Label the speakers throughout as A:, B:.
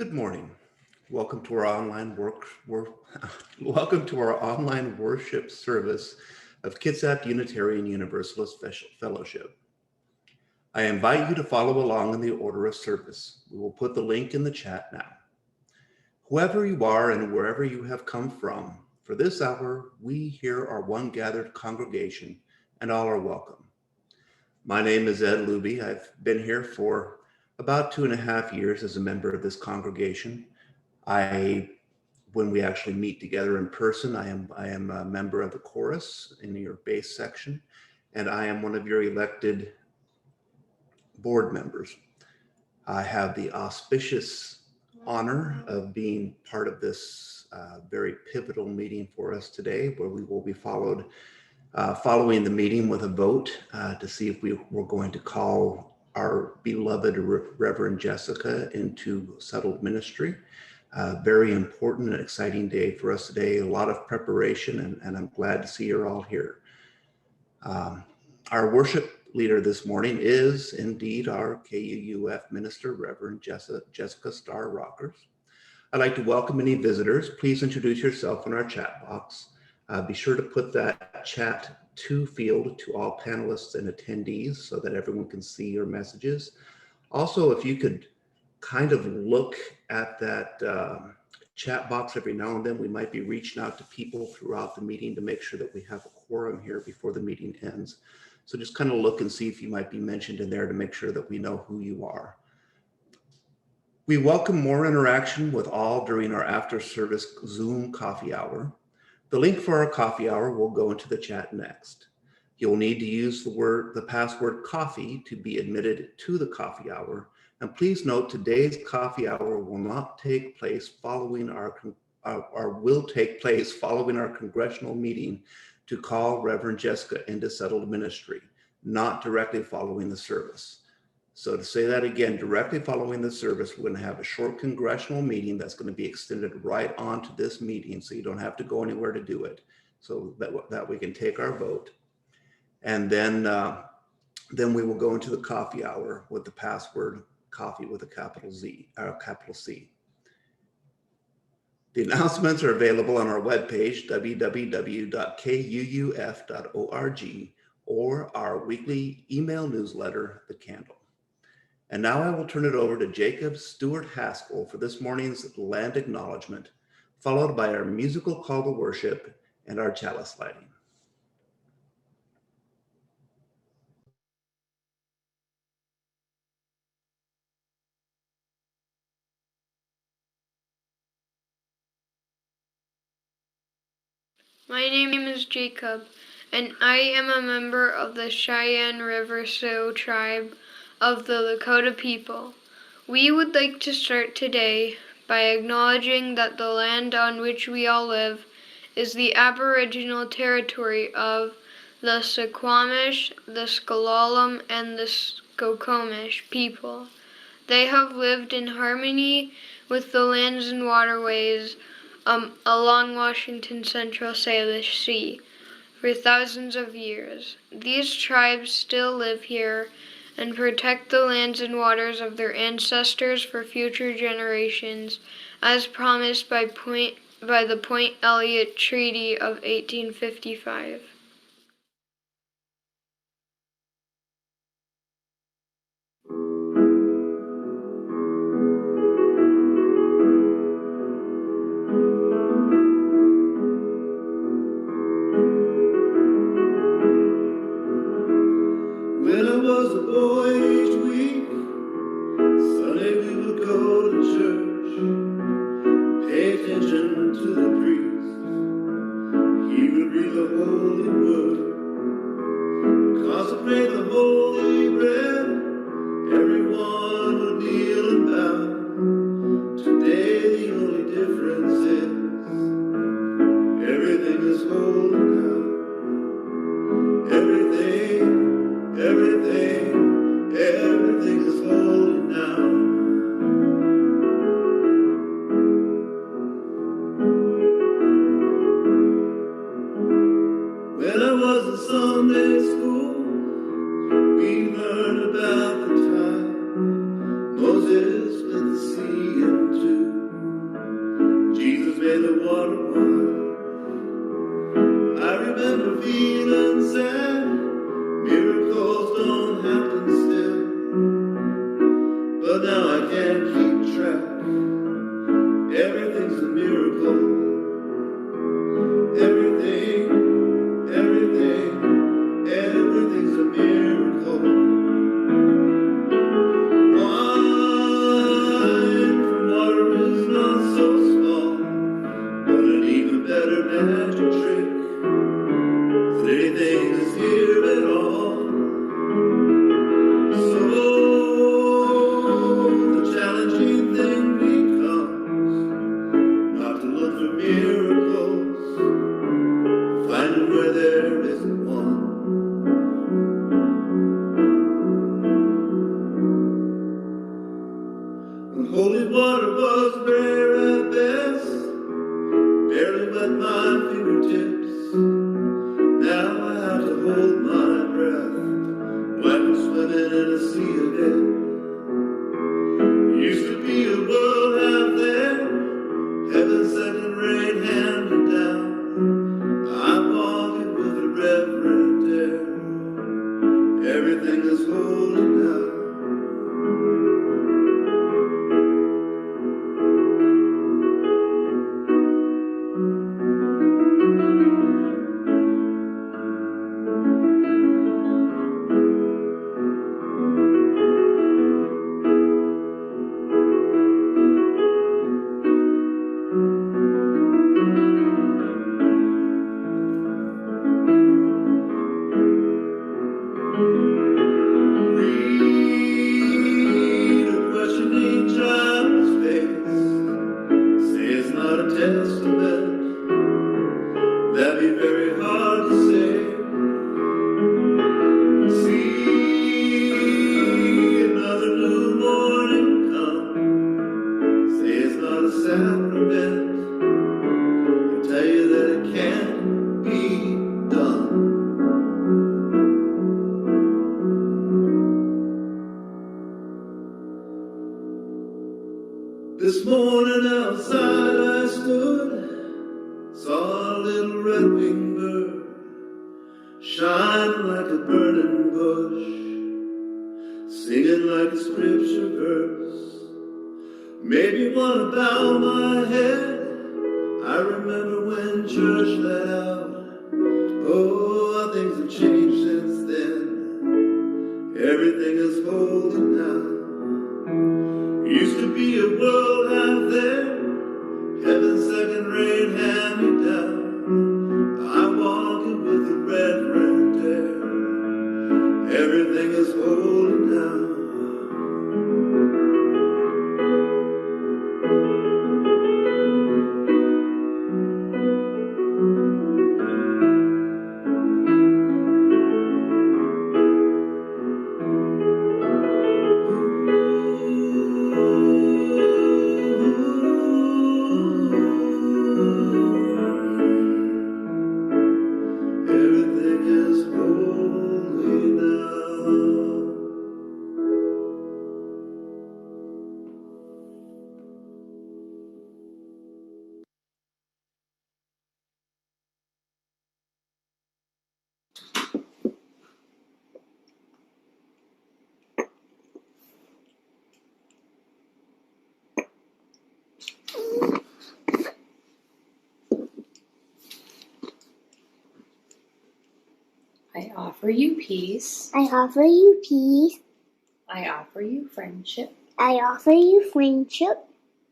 A: Good morning. Welcome to our welcome to our online worship service of Kitsap Unitarian Universalist Fellowship. I invite you to follow along in the order of service. We will put the link in the chat now. Whoever you are and wherever you have come from, for this hour, we here are one gathered congregation and all are welcome. My name is Ed Luby. I've been here for about 2.5 years as a member of this congregation. When we actually meet together in person, I am a member of the chorus in your bass section, and I am one of your elected board members. I have the auspicious honor of being part of this very pivotal meeting for us today, where we will be following the meeting with a vote to see if we're going to call our beloved Reverend Jessica into settled ministry. Very important and exciting day for us today. A lot of preparation, and I'm glad to see you're all here. Our worship leader this morning is indeed our KUUF minister, Reverend Jessica Starr Rockers. I'd like to welcome any visitors. Please introduce yourself in our chat box. Be sure to put that chat to field to all panelists and attendees so that everyone can see your messages. Also, if you could kind of look at that chat box every now and then, we might be reaching out to people throughout the meeting to make sure that we have a quorum here before the meeting ends. So just kind of look and see if you might be mentioned in there to make sure that we know who you are. We welcome more interaction with all during our after service Zoom coffee hour. The link for our coffee hour will go into the chat next. You'll need to use the password coffee to be admitted to the coffee hour. And please note, today's coffee hour will not take place following will take place following our congressional meeting to call Reverend Jessica into settled ministry, not directly following the service. So to say that again, directly following the service, we're going to have a short congressional meeting that's going to be extended right onto this meeting, so you don't have to go anywhere to do it, so that we can take our vote. And then we will go into the coffee hour with the password coffee with a capital C. The announcements are available on our webpage, www.kuuf.org, or our weekly email newsletter, The Candle. And now I will turn it over to Jacob Stewart Haskell for this morning's land acknowledgement, followed by our musical call to worship and our chalice lighting.
B: My name is Jacob, and I am a member of the Cheyenne River Sioux tribe of the Lakota people. We would like to start today by acknowledging that the land on which we all live is the Aboriginal territory of the Suquamish, the S'Klallam, and the Skokomish people. They have lived in harmony with the lands and waterways along Washington's Central Salish Sea for thousands of years. These tribes still live here and protect the lands and waters of their ancestors for future generations, as promised by the Point Elliott Treaty of 1855.
C: When I was a boy each week, Sunday we would go to church, pay attention to the priest. He would read the holy word, consecrate the holy bread. Everyone would kneel and bow. Today the only difference is everything is holy now. Everything is holy now. When I was in Sunday school, we learned about the time Moses split the sea in two. remember feeling sad. Miracles don't happen still. But now I can't keep track. Everything's a miracle. Everything's a miracle. Wine from water is not so small, but an even better magic trick. That anything is here at all. So the challenging thing becomes not to look for miracles, finding where there isn't one. When holy water was bare at best, barely wet my fingertips. Now I have to hold my breath, like I'm swimming in a sea again. Used to be a world out there, heaven sent and rain handed down. I'm walking with a reverent air. Everything is holy now. Read a questioning child's face. Say it's not a testament. That'd be very hard to say. See another new morning come. Say it's not a sacrament. I'll tell you that it can't be done. This morning outside I stood, saw a little red-winged bird, shining like a burning bush, singing like a scripture verse. Made me want to bow my head. I remember when church let out. Oh, things have changed since then. Everything is holy now. Used to be a world out there, heaven's second rain hand me down. I'm walking with the reverent air. Everything is holy now. Everything is holy now.
D: I offer you peace.
E: I offer you peace.
D: I offer you friendship.
E: I offer you friendship.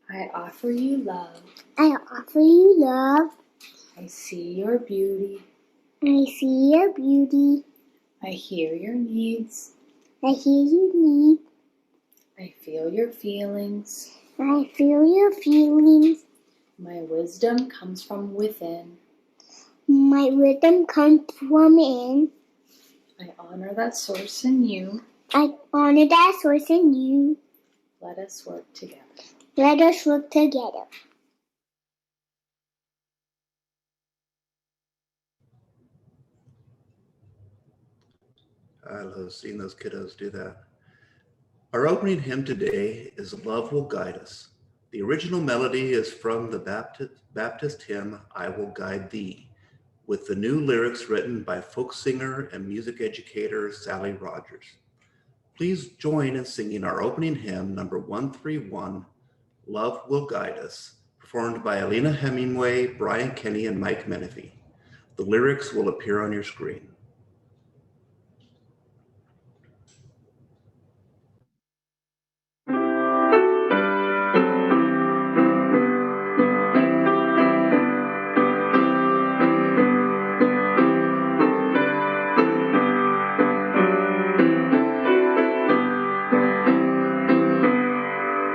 D: I offer you love.
E: I offer you love.
D: I see your beauty.
E: I see your beauty.
D: I hear your needs.
E: I hear your need.
D: I feel your feelings.
E: I feel your feelings.
D: My wisdom comes from within.
E: My rhythm comes from in.
D: I honor that source in you.
E: I honor that source in you.
D: Let us work together.
E: Let us work together.
A: I love seeing those kiddos do that. Our opening hymn today is Love Will Guide Us. The original melody is from the Baptist hymn, I Will Guide Thee, with the new lyrics written by folk singer and music educator Sally Rogers. Please join in singing our opening hymn, number 131, Love Will Guide Us, performed by Alina Hemingway, Brian Kenny, and Mike Menifee. The lyrics will appear on your screen.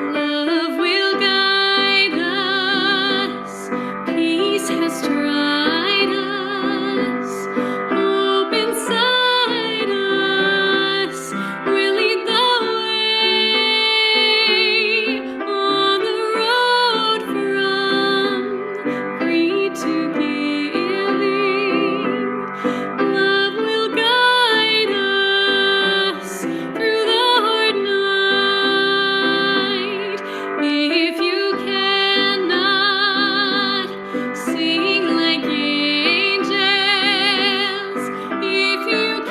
F: Love will guide us, peace has tried us, hope inside us will lead the way on the road from greed to giving. Love will guide us through the hard night. If you cannot sing like angels, if you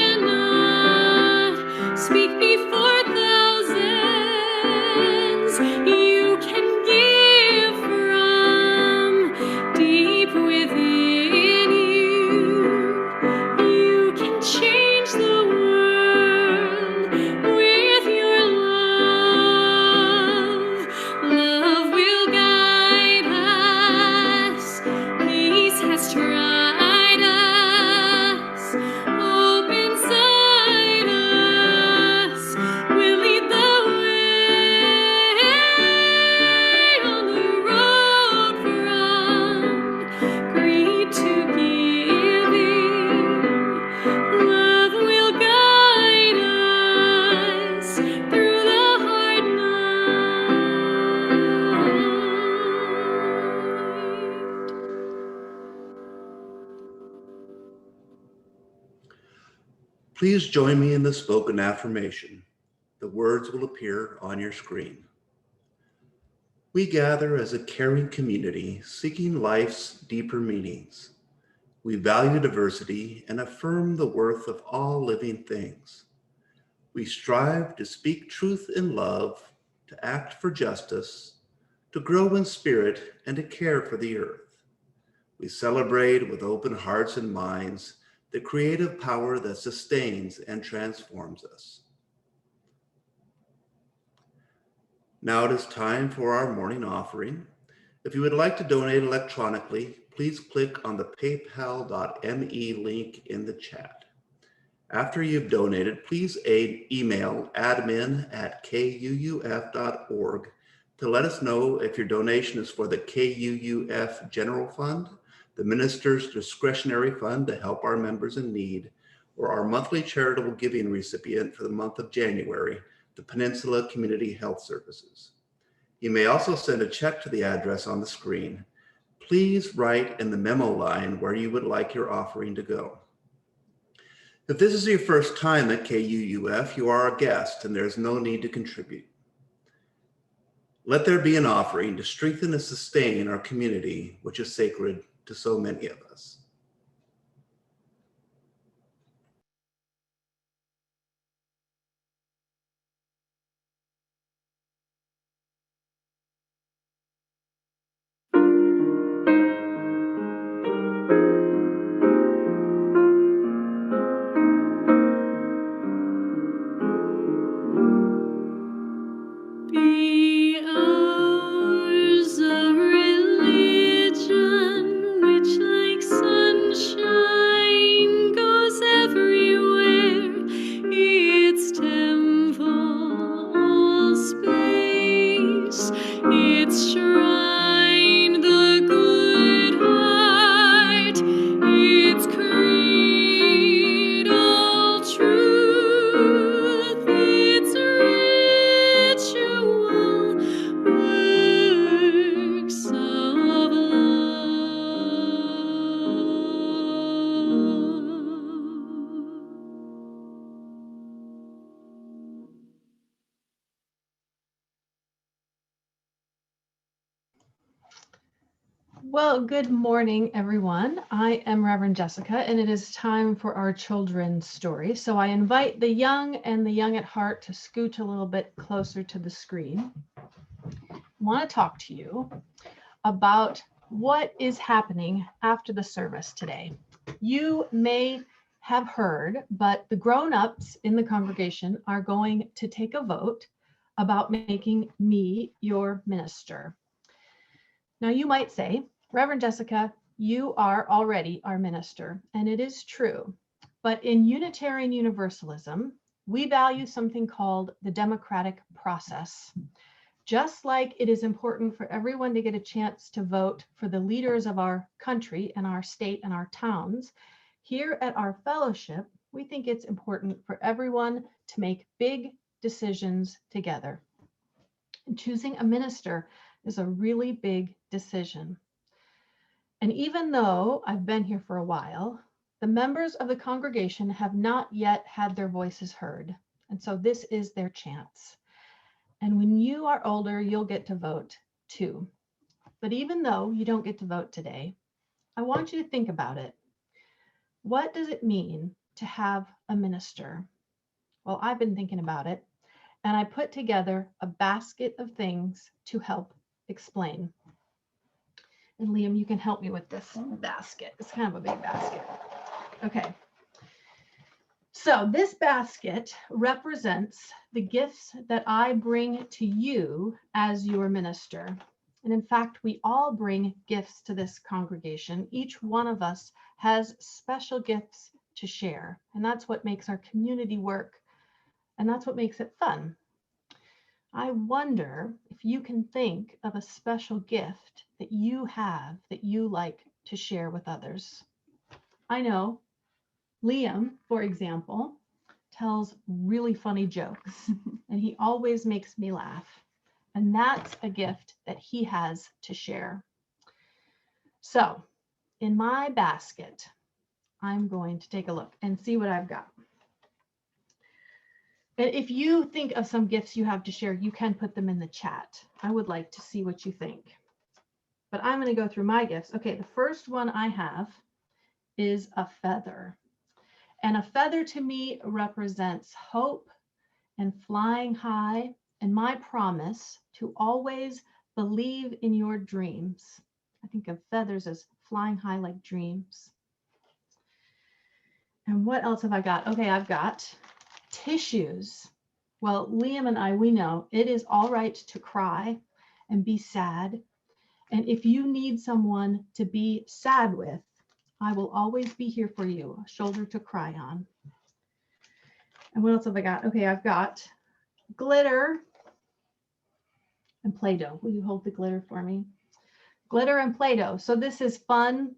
F: cannot speak before thousands, you can give from deep within you. You can change the world with your love. Love will guide us. Peace has tried us. Hope inside us will lead the way on the road from greed to giving. Love will guide us through the hard night.
A: Please join me in the spoken affirmation. The words will appear on your screen. We gather as a caring community seeking life's deeper meanings. We value diversity and affirm the worth of all living things. We strive to speak truth in love, to act for justice, to grow in spirit, and to care for the earth. We celebrate with open hearts and minds the creative power that sustains and transforms us. Now it is time for our morning offering. If you would like to donate electronically, please click on the paypal.me link in the chat. After you've donated, please email admin@kuuf.org to let us know if your donation is for the KUUF General Fund, the Minister's Discretionary Fund to help our members in need, or our monthly charitable giving recipient for the month of January, the Peninsula Community Health Services. You may also send a check to the address on the screen. Please write in the memo line where you would like your offering to go. If this is your first time at KUUF, you are a guest and there's no need to contribute. Let there be an offering to strengthen and sustain our community, which is sacred to so many of us.
F: Be ours a religion which, like sun,
G: Well, good morning, everyone. I am Reverend Jessica, and it is time for our children's story. So I invite the young and the young at heart to scooch a little bit closer to the screen. I want to talk to you about what is happening after the service today. You may have heard, but the grown-ups in the congregation are going to take a vote about making me your minister. Now, you might say, Reverend Jessica, you are already our minister, and it is true. But in Unitarian Universalism, we value something called the democratic process. Just like it is important for everyone to get a chance to vote for the leaders of our country and our state and our towns, here at our fellowship, we think it's important for everyone to make big decisions together. And choosing a minister is a really big decision. And even though I've been here for a while, the members of the congregation have not yet had their voices heard. And so this is their chance. And when you are older, you'll get to vote too. But even though you don't get to vote today, I want you to think about it. What does it mean to have a minister? Well, I've been thinking about it, and I put together a basket of things to help explain. And Liam, you can help me with this basket. It's kind of a big basket. Okay. So this basket represents the gifts that I bring to you as your minister. And in fact, we all bring gifts to this congregation. Each one of us has special gifts to share. And that's what makes our community work. And that's what makes it fun. I wonder if you can think of a special gift that you have that you like to share with others. I know Liam, for example, tells really funny jokes, and he always makes me laugh. And that's a gift that he has to share. So in my basket, I'm going to take a look and see what I've got. And if you think of some gifts you have to share, you can put them in the chat. I would like to see what you think. But I'm going to go through my gifts. Okay, the first one I have is a feather. And a feather to me represents hope and flying high and my promise to always believe in your dreams. I think of feathers as flying high like dreams. And what else have I got? Okay, I've got tissues. Well, Liam and I, we know it is all right to cry and be sad. And if you need someone to be sad with, I will always be here for you, a shoulder to cry on. And what else have I got? Okay, I've got glitter and Play-Doh. Will you hold the glitter for me? Glitter and Play-Doh. So this is fun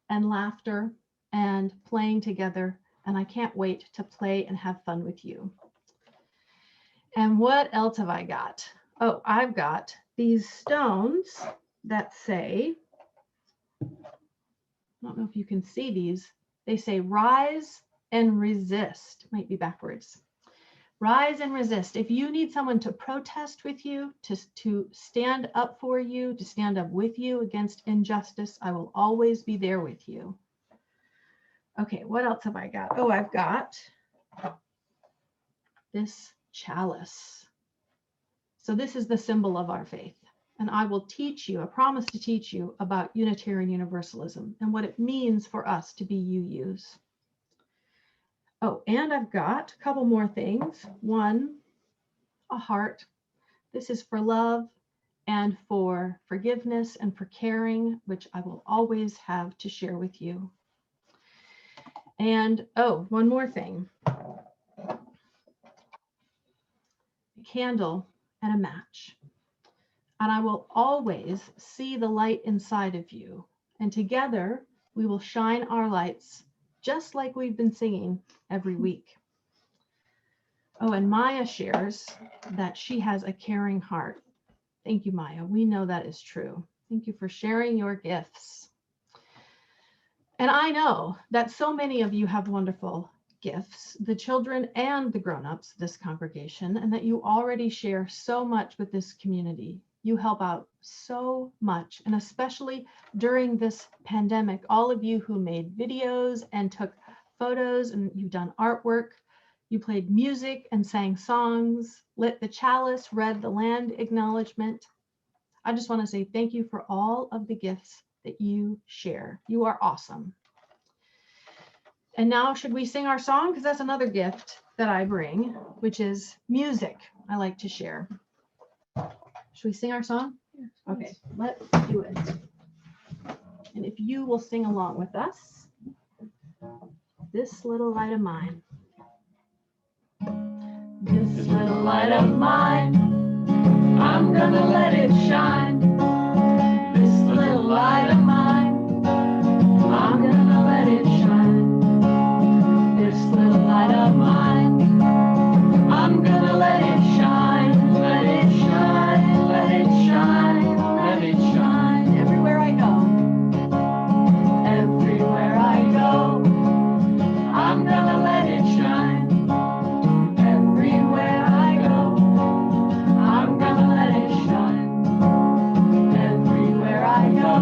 G: and laughter and playing together. And I can't wait to play and have fun with you. And what else have I got? Oh, I've got these stones that say, I don't know if you can see these. They say rise and resist. Might be backwards. Rise and resist. If you need someone to protest with you, to stand up for you, to stand up with you against injustice, I will always be there with you. Okay, what else have I got? Oh, I've got this chalice. So this is the symbol of our faith. And I will teach you, I promise to teach you about Unitarian Universalism and what it means for us to be UUs. Oh, and I've got a couple more things. One, a heart. This is for love and for forgiveness and for caring, which I will always have to share with you. And oh, one more thing. A candle and a match. And I will always see the light inside of you. And together we will shine our lights just like we've been singing every week. Oh, and Maya shares that she has a caring heart. Thank you, Maya. We know that is true. Thank you for sharing your gifts. And I know that so many of you have wonderful gifts, the children and the grown-ups of this congregation, and that you already share so much with this community. You help out so much, and especially during this pandemic, all of you who made videos and took photos, and you've done artwork, you played music and sang songs, lit the chalice, read the land acknowledgement. I just want to say thank you for all of the gifts that you share. You are awesome. And now, should we sing our song? Because that's another gift that I bring, which is music I like to share. Should we sing our song? Okay, let's do it. And if you will sing along with us, this little light of mine. This little light of mine, I'm gonna let it shine. This little light of mine, I'm gonna let it shine. This little light of mine, I'm gonna let it shine. Let it shine, let it shine, let it shine. Everywhere I go, everywhere I go, I'm gonna let it shine. Everywhere I go, I'm gonna let it shine. Everywhere I go,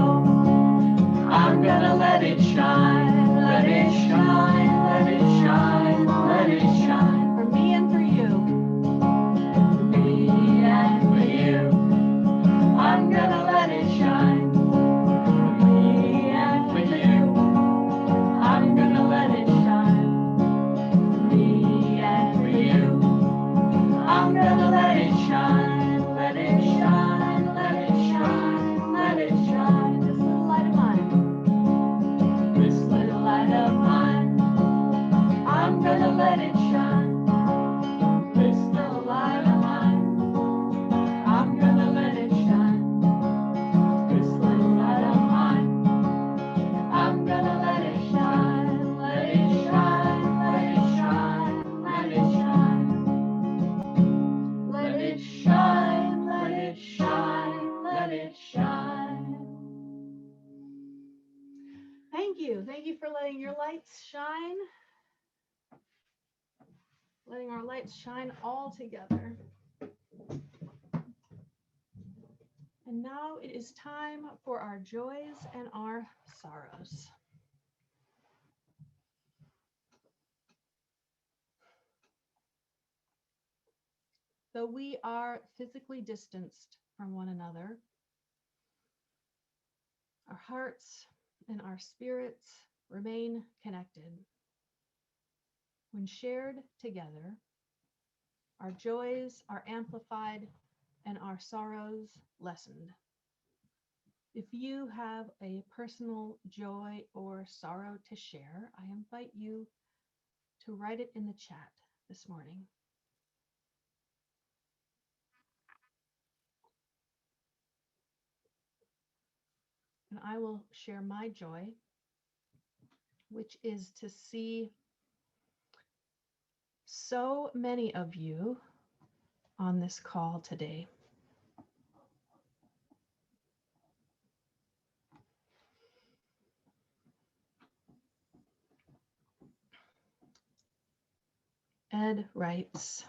G: I'm gonna let it shine. Let it shine, let it shine, let it shine. For me and for you. For me and for you. I'm gonna let it shine. For me and for you. I'm gonna let it shine. For me and for you. I'm gonna let it shine. Let it shine, let it shine, let it shine. This little light of mine. This little light of mine. I'm gonna let it shine. This little light of mine. I'm gonna let it shine. This little light of mine. I'm gonna let it shine. Let it shine, let it shine, let it shine. Let it shine, let it shine, let it shine. Thank you. Thank you for letting your lights shine. Letting our lights shine all together. And now it is time for our joys and our sorrows. Though we are physically distanced from one another, our hearts and our spirits remain connected. When shared together, our joys are amplified and our sorrows lessened. If you have a personal joy or sorrow to share, I invite you to write it in the chat this morning. And I will share my joy, which is to see so many of you on this call today. Ed writes,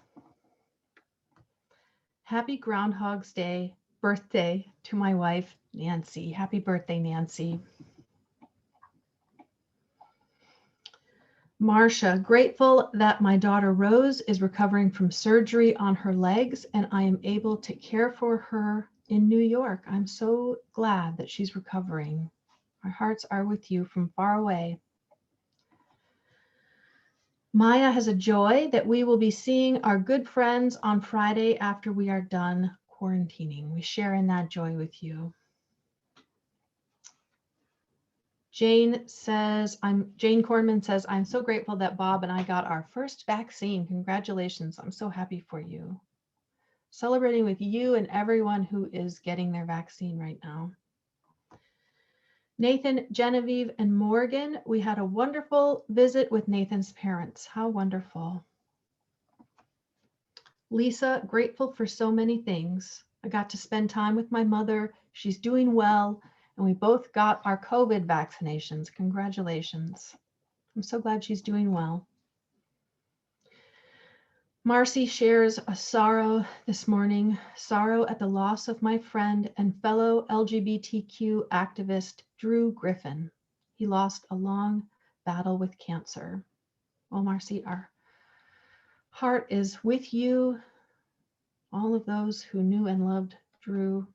G: happy Groundhog's Day birthday to my wife, Nancy. Happy birthday, Nancy. Marcia, grateful that my daughter Rose is recovering from surgery on her legs and I am able to care for her in New York. I'm so glad that she's recovering. Our hearts are with you from far away. Maya has a joy that we will be seeing our good friends on Friday after we are done quarantining. We share in that joy with you. Jane Corman says, I'm so grateful that Bob and I got our first vaccine. Congratulations. I'm so happy for you. Celebrating with you and everyone who is getting their vaccine right now. Nathan, Genevieve, and Morgan, we had a wonderful visit with Nathan's parents. How wonderful. Lisa, grateful for so many things. I got to spend time with my mother. She's doing well. And we both got our COVID vaccinations. Congratulations. I'm so glad she's doing well. Marcy shares a sorrow this morning, sorrow at the loss of my friend and fellow LGBTQ activist, Drew Griffin. He lost a long battle with cancer. Well, Marcy, our heart is with you, all of those who knew and loved Drew.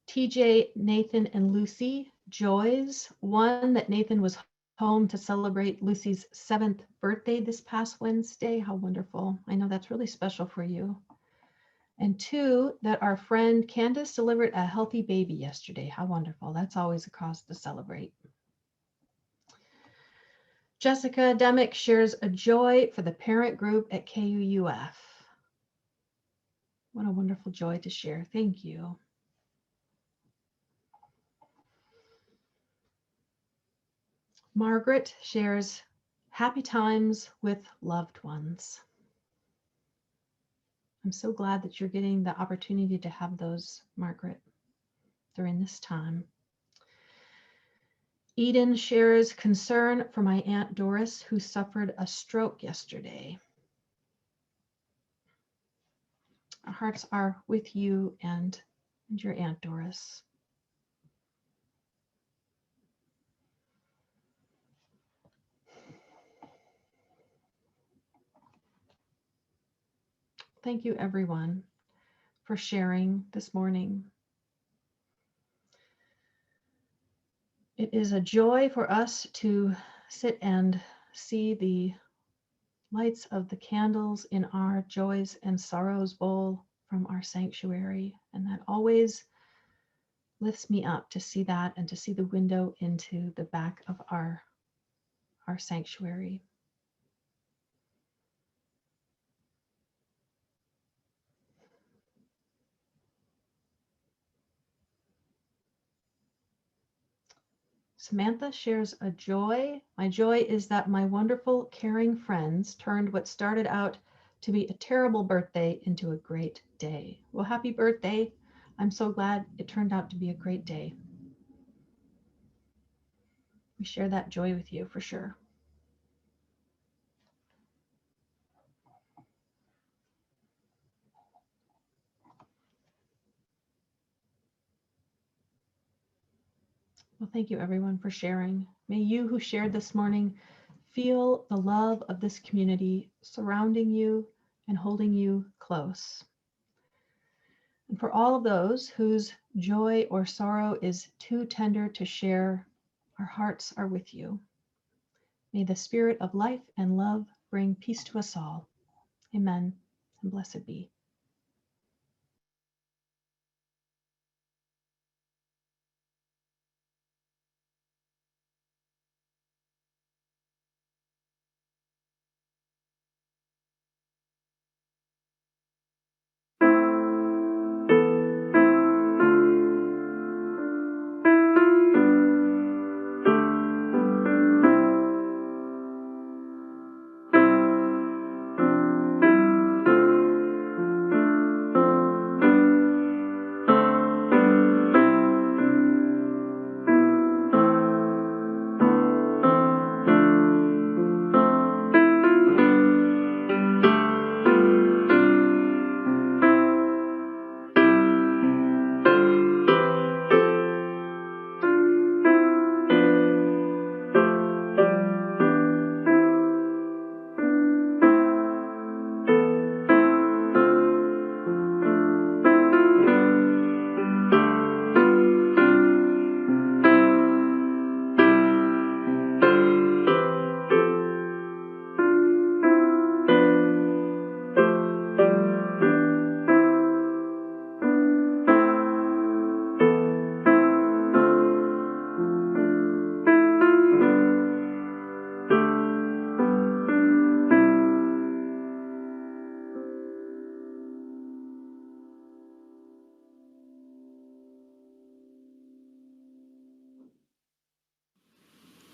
G: TJ, Nathan, and Lucy, joys. One, that Nathan was home to celebrate Lucy's 7th birthday this past Wednesday. How wonderful. I know that's really special for you. And 2, that our friend Candace delivered a healthy baby yesterday. How wonderful. That's always a cause to celebrate. Jessica Demick shares a joy for the parent group at KUUF. What a wonderful joy to share. Thank you. Margaret shares happy times with loved ones. I'm so glad that you're getting the opportunity to have those, Margaret, during this time. Eden shares concern for my Aunt Doris, who suffered a stroke yesterday. Our hearts are with you and your Aunt Doris. Thank you, everyone, for sharing this morning. It is a joy for us to sit and see the lights of the candles in our joys and sorrows bowl from our sanctuary. And that always lifts me up to see that and to see the window into the back of our sanctuary. Samantha shares a joy. My joy is that my wonderful, caring friends turned what started out to be a terrible birthday into a great day. Well, happy birthday. I'm so glad it turned out to be a great day. We share that joy with you for sure. Well, thank you everyone for sharing. May you who shared this morning feel the love of this community surrounding you and holding you close. And for all of those whose joy or sorrow is too tender to share, our hearts are with you. May the spirit of life and love bring peace to us all. Amen, and blessed be.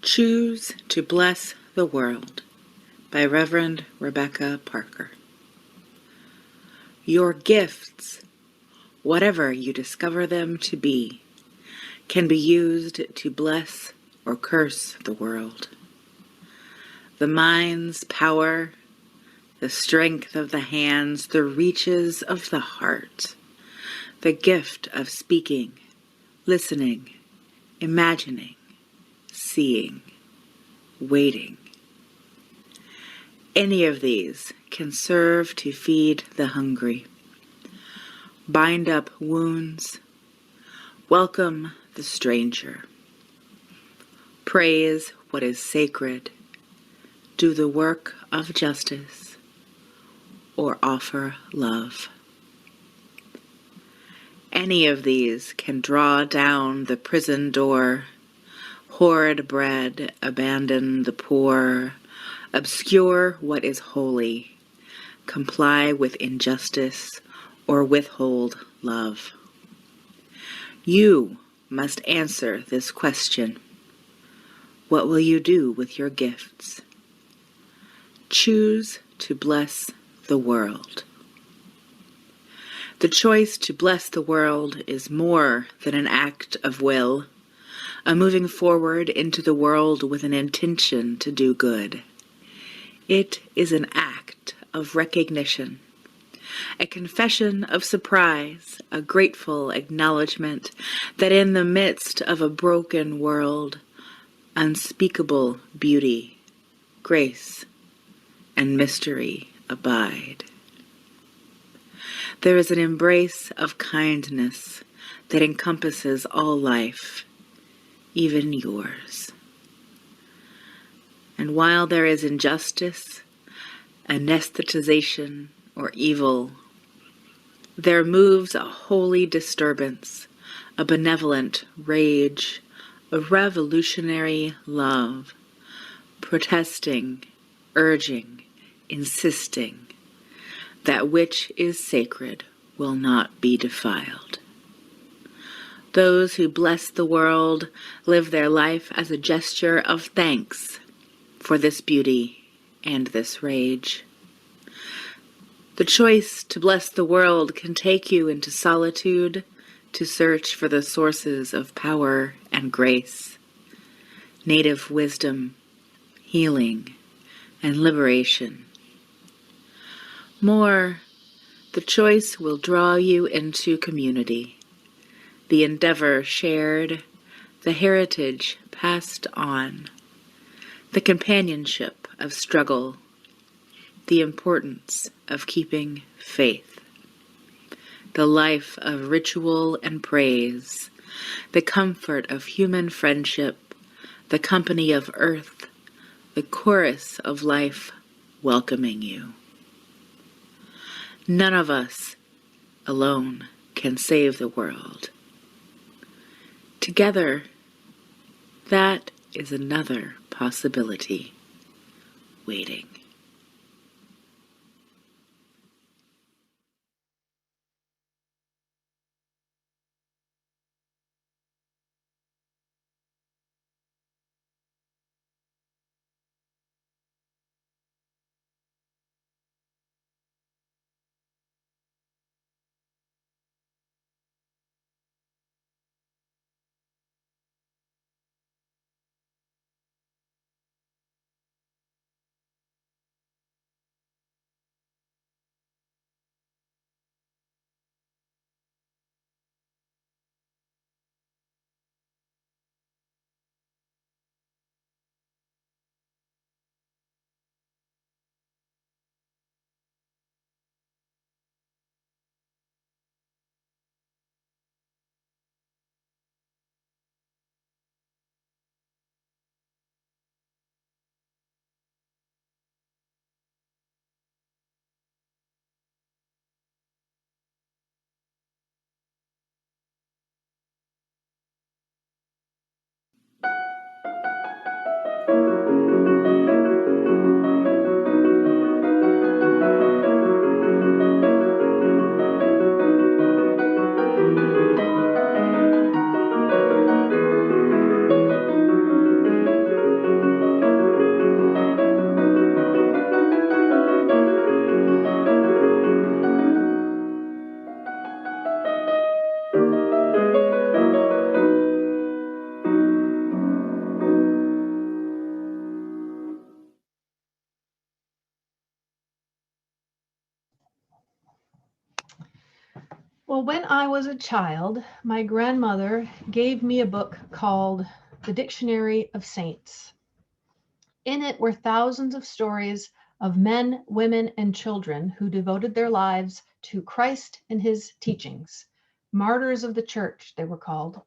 H: Choose to Bless the World by Reverend Rebecca Parker. Your gifts whatever you discover them to be, can be used to bless or curse the world. The mind's power, the strength of the hands, the reaches of the heart, the gift of speaking, listening, imagining, seeing, waiting. Any of these can serve to feed the hungry, bind up wounds, welcome the stranger, praise what is sacred, do the work of justice, or offer love. Any of these can draw down the prison door, hoard bread, abandon the poor, obscure what is holy, comply with injustice, or withhold love. You must answer this question. What will you do with your gifts? Choose to bless the world. The choice to bless the world is more than an act of will, a moving forward into the world with an intention to do good. It is an act of recognition, a confession of surprise, a grateful acknowledgement that in the midst of a broken world, unspeakable beauty, grace, and mystery abide. There is an embrace of kindness that encompasses all life, even yours. And while there is injustice, anesthetization, or evil, there moves a holy disturbance, a benevolent rage, a revolutionary love, protesting, urging, insisting, that which is sacred will not be defiled. Those who bless the world live their life as a gesture of thanks for this beauty and this rage. The choice to bless the world can take you into solitude to search for the sources of power and grace, native wisdom, healing, and liberation. More, the choice will draw you into community, the endeavor shared, the heritage passed on, the companionship of struggle, the importance of keeping faith, the life of ritual and praise, the comfort of human friendship, the company of earth, the chorus of life welcoming you. None of us alone can save the world. Together, that is another possibility waiting.
G: Well, when I was a child, my grandmother gave me a book called The Dictionary of Saints. In it were thousands of stories of men, women, and children who devoted their lives to Christ and his teachings. Martyrs of the church, they were called.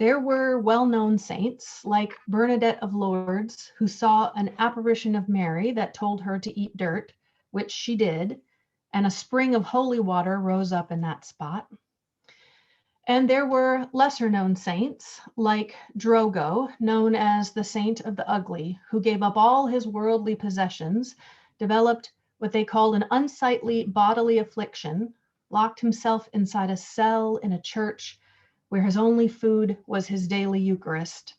G: There were well-known saints like Bernadette of Lourdes, who saw an apparition of Mary that told her to eat dirt, which she did, and a spring of holy water rose up in that spot. And there were lesser-known saints like Drogo, known as the Saint of the Ugly, who gave up all his worldly possessions, developed what they called an unsightly bodily affliction, locked himself inside a cell in a church where his only food was his daily Eucharist.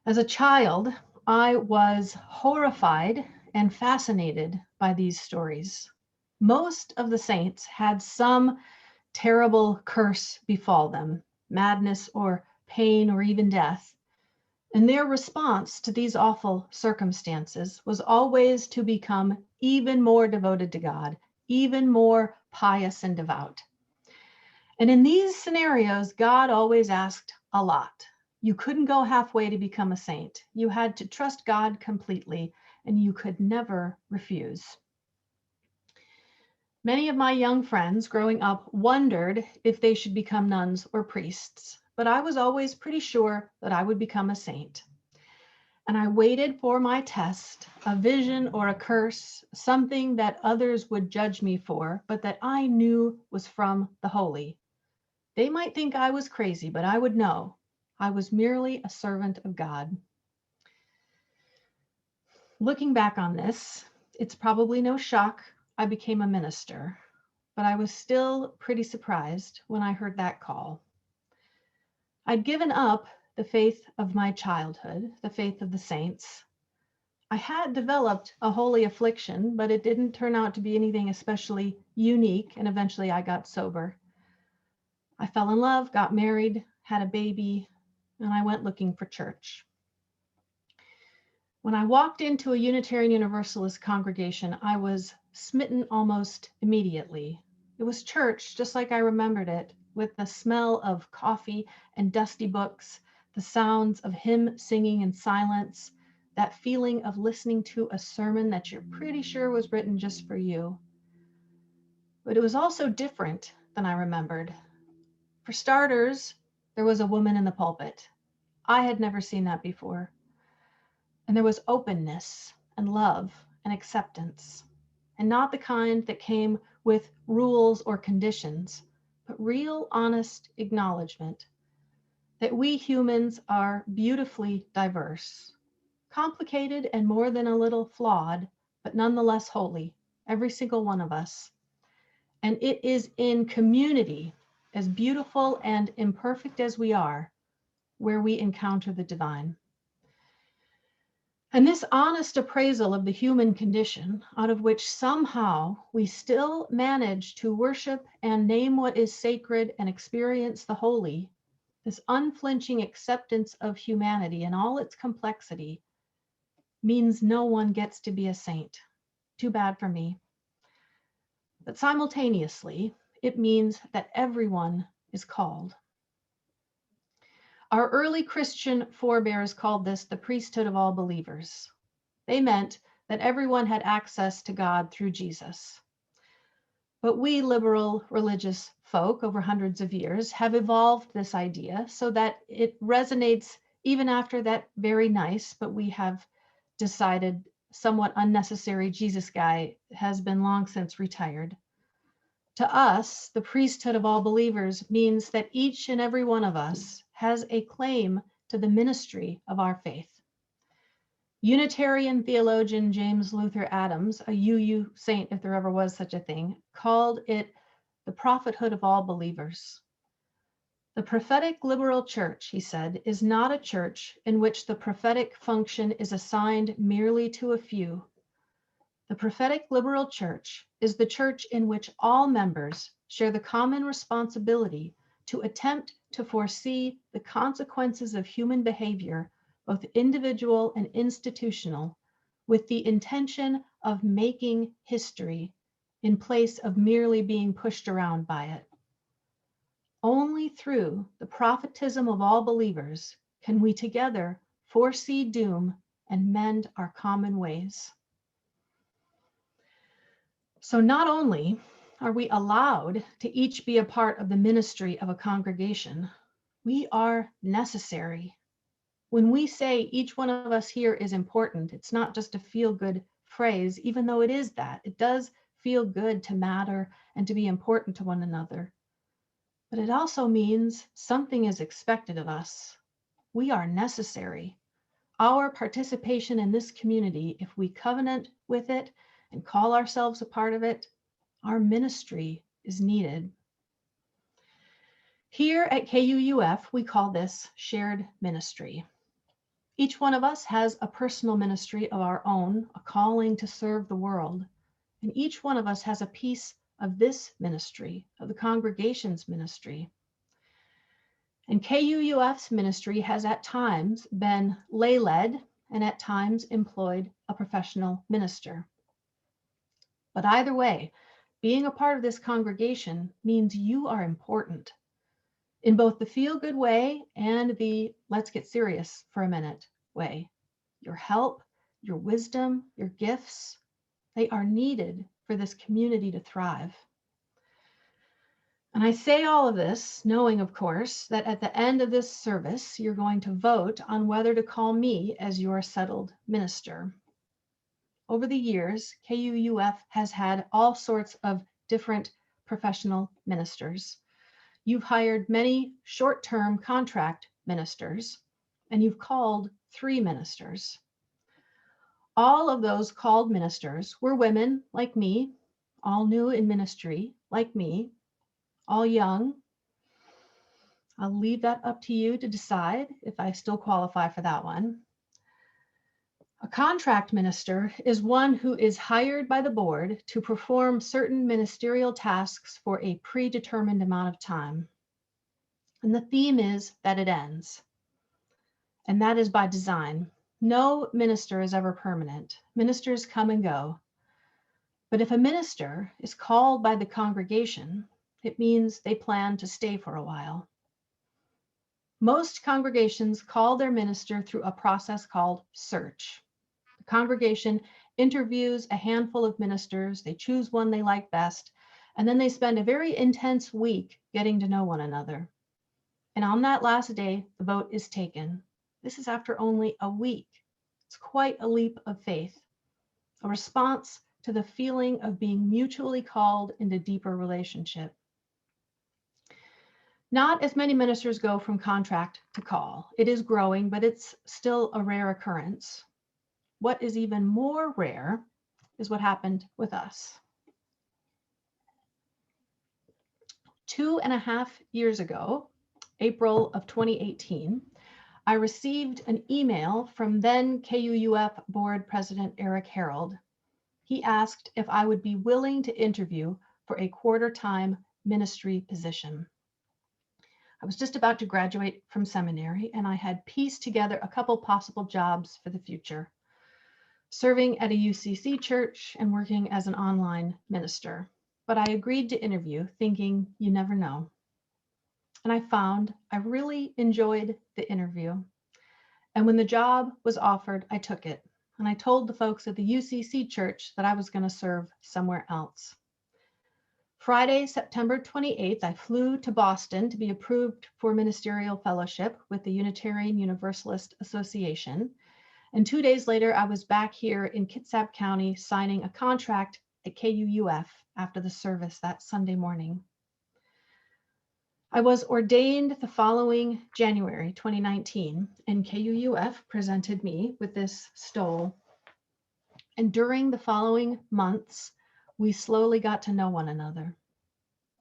G: As a child, I was horrified and fascinated by these stories. Most of the saints had some terrible curse befall them, madness or pain or even death. And their response to these awful circumstances was always to become even more devoted to God, even more pious and devout. And in these scenarios, God always asked a lot. You couldn't go halfway to become a saint. You had to trust God completely, and you could never refuse. Many of my young friends growing up wondered if they should become nuns or priests, but I was always pretty sure that I would become a saint. And I waited for my test, a vision or a curse, something that others would judge me for, but that I knew was from the holy. They might think I was crazy, but I would know I was merely a servant of God. Looking back on this, it's probably no shock I became a minister, but I was still pretty surprised when I heard that call. I'd given up the faith of my childhood, the faith of the saints. I had developed a holy affliction, but it didn't turn out to be anything especially unique, and eventually I got sober. I fell in love, got married, had a baby, and I went looking for church. When I walked into a Unitarian Universalist congregation, I was smitten almost immediately. It was church, just like I remembered it, with the smell of coffee and dusty books, the sounds of hymn singing in silence, that feeling of listening to a sermon that you're pretty sure was written just for you. But it was also different than I remembered. For starters, there was a woman in the pulpit. I had never seen that before. And there was openness and love and acceptance, and not the kind that came with rules or conditions, but real honest acknowledgement that we humans are beautifully diverse, complicated and more than a little flawed, but nonetheless holy, every single one of us. And it is in community, as beautiful and imperfect as we are, where we encounter the divine. And this honest appraisal of the human condition, out of which somehow we still manage to worship and name what is sacred and experience the holy, this unflinching acceptance of humanity and all its complexity, means no one gets to be a saint. Too bad for me. But simultaneously, it means that everyone is called. Our early Christian forebears called this the priesthood of all believers. They meant that everyone had access to God through Jesus. But we liberal religious folk over hundreds of years have evolved this idea so that it resonates even after that very nice, but we have decided somewhat unnecessary Jesus guy has been long since retired. To us, the priesthood of all believers means that each and every one of us has a claim to the ministry of our faith. Unitarian theologian James Luther Adams, a UU saint if there ever was such a thing, called it the prophethood of all believers. The prophetic liberal church, he said, is not a church in which the prophetic function is assigned merely to a few. The prophetic liberal church is the church in which all members share the common responsibility to attempt to foresee the consequences of human behavior, both individual and institutional, with the intention of making history in place of merely being pushed around by it. Only through the prophetism of all believers can we together foresee doom and mend our common ways. So not only are we allowed to each be a part of the ministry of a congregation, we are necessary. When we say each one of us here is important, it's not just a feel-good phrase, even though it is that. It does feel good to matter and to be important to one another. But it also means something is expected of us. We are necessary. Our participation in this community, if we covenant with it and call ourselves a part of it, our ministry is needed. Here at KUUF, we call this shared ministry. Each one of us has a personal ministry of our own, a calling to serve the world. And each one of us has a piece of this ministry, of the congregation's ministry. And KUUF's ministry has at times been lay-led and at times employed a professional minister. But either way, being a part of this congregation means you are important in both the feel-good way and the let's get serious for a minute way. Your help, your wisdom, your gifts, they are needed for this community to thrive. And I say all of this knowing, of course, that at the end of this service, you're going to vote on whether to call me as your settled minister. Over the years, KUUF has had all sorts of different professional ministers. You've hired many short-term contract ministers, and you've called 3 ministers. All of those called ministers were women like me, all new in ministry like me, all young. I'll leave that up to you to decide if I still qualify for that one. A contract minister is one who is hired by the board to perform certain ministerial tasks for a predetermined amount of time. And the theme is that it ends. And that is by design. No minister is ever permanent. Ministers come and go. But if a minister is called by the congregation, it means they plan to stay for a while. Most congregations call their minister through a process called search. The congregation interviews a handful of ministers, they choose one they like best, and then they spend a very intense week getting to know one another. And on that last day, the vote is taken. This is after only a week. It's quite a leap of faith, a response to the feeling of being mutually called into deeper relationship. Not as many ministers go from contract to call. It is growing, but it's still a rare occurrence. What is even more rare is what happened with us. 2.5 years ago, April of 2018, I received an email from then KUUF Board President Eric Harold. He asked if I would be willing to interview for a quarter-time ministry position. I was just about to graduate from seminary, and I had pieced together a couple possible jobs for the future, serving at a UCC church and working as an online minister. But I agreed to interview, thinking you never know. And I found I really enjoyed the interview. And when the job was offered, I took it. And I told the folks at the UCC church that I was going to serve somewhere else. Friday, September 28th, I flew to Boston to be approved for ministerial fellowship with the Unitarian Universalist Association. And 2 days later, I was back here in Kitsap County signing a contract at KUUF after the service that Sunday morning. I was ordained the following January 2019, and KUUF presented me with this stole. And during the following months, we slowly got to know one another.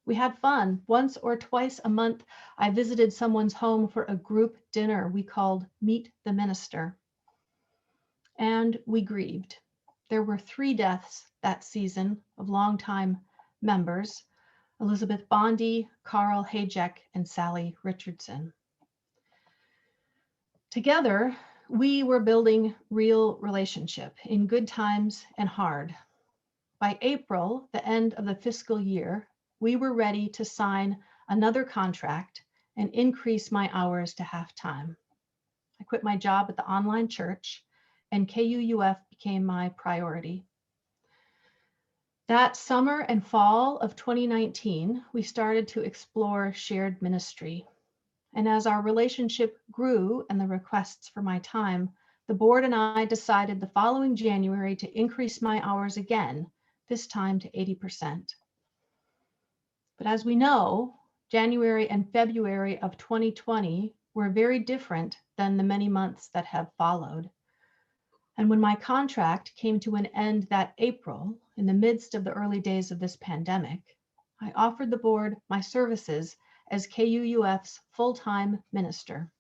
G: We had fun. Once or twice a month, I visited someone's home for a group dinner we called Meet the Minister. And we grieved. There were 3 deaths that season of longtime members: Elizabeth Bondi, Carl Hajek, and Sally Richardson. Together, we were building real relationship in good times and hard. By April, the end of the fiscal year, we were ready to sign another contract and increase my hours to half-time. I quit my job at the online church, and KUUF became my priority. That summer and fall of 2019, we started to explore shared ministry. And as our relationship grew and the requests for my time, the board and I decided the following January to increase my hours again, this time to 80%. But as we know, January and February of 2020 were very different than the many months that have followed. And when my contract came to an end that April, in the midst of the early days of this pandemic, I offered the board my services as KUUF's full-time minister.